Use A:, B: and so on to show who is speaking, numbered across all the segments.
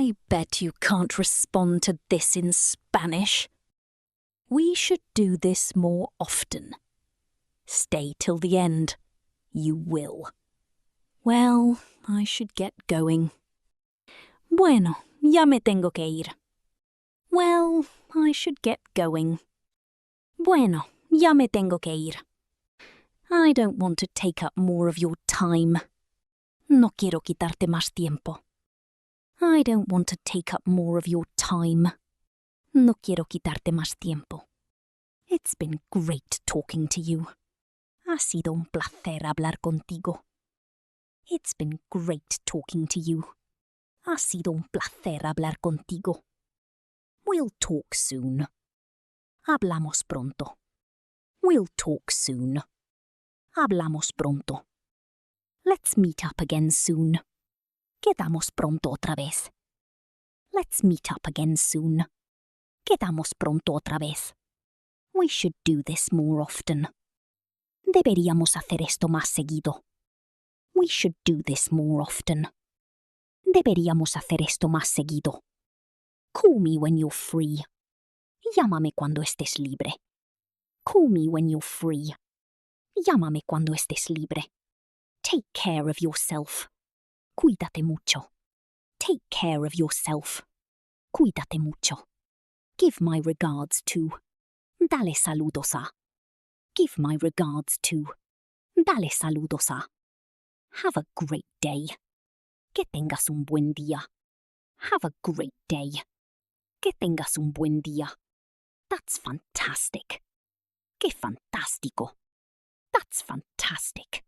A: I bet you can't respond to this in Spanish. We should do this more often. Stay till the end. You will. Well, I should get going. Bueno, ya me tengo que ir. Well, I should get going. Bueno, ya me tengo que ir. I don't want to take up more of your time. No quiero quitarte más tiempo. I don't want to take up more of your time. No quiero quitarte más tiempo. It's been great talking to you. Ha sido un placer hablar contigo. It's been great talking to you. Ha sido un placer hablar contigo. We'll talk soon. Hablamos pronto. We'll talk soon. Hablamos pronto. Let's meet up again soon. Quedamos pronto otra vez. Let's meet up again soon. Quedamos pronto otra vez. We should do this more often. Deberíamos hacer esto más seguido. We should do this more often. Deberíamos hacer esto más seguido. Call me when you're free. Llámame cuando estés libre. Call me when you're free. Llámame cuando estés libre. Take care of yourself. Cuídate mucho. Take care of yourself. Cuídate mucho. Give my regards to. Dale saludos a. Give my regards to. Dale saludos a. Have a great day. Que tengas un buen día. Have a great day. Que tengas un buen día. That's fantastic. Que fantástico. That's fantastic.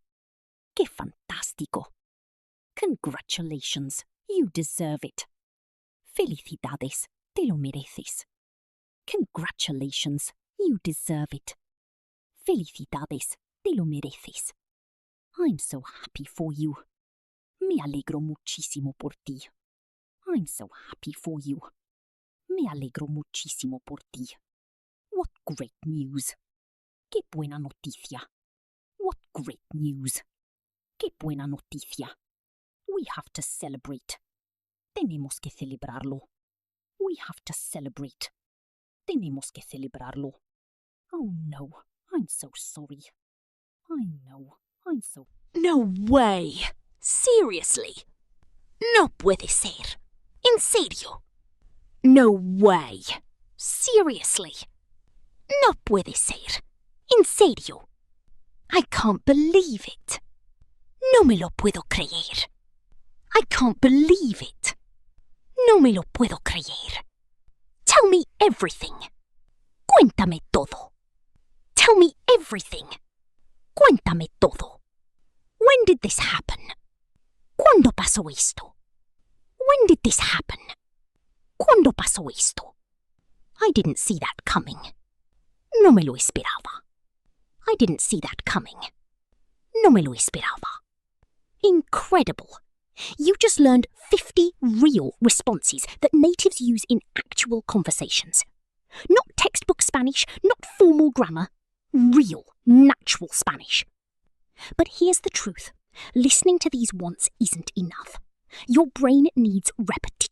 A: Que fantástico. Congratulations, you deserve it. Felicidades, te lo mereces. Congratulations, you deserve it. Felicidades, te lo mereces. I'm so happy for you. Me alegro muchísimo por ti. I'm so happy for you. Me alegro muchísimo por ti. What great news. Qué buena noticia. What great news. Qué buena noticia. We have to celebrate. Tenemos que celebrarlo. We have to celebrate. Tenemos que celebrarlo. Oh no, I'm so sorry. I know, I'm so...
B: No way! Seriously? No puede ser. En serio? No way! Seriously? No puede ser. En serio? I can't believe it. No me lo puedo creer. I can't believe it. No me lo puedo creer. Tell me everything. Cuéntame todo. Tell me everything. Cuéntame todo. When did this happen? ¿Cuándo pasó esto? When did this happen? ¿Cuándo pasó esto? I didn't see that coming. No me lo esperaba. I didn't see that coming. No me lo esperaba. Incredible. You just learned 50 real responses that natives use in actual conversations. Not textbook Spanish, not formal grammar. Real, natural Spanish. But here's the truth. Listening to these once isn't enough. Your brain needs repetition.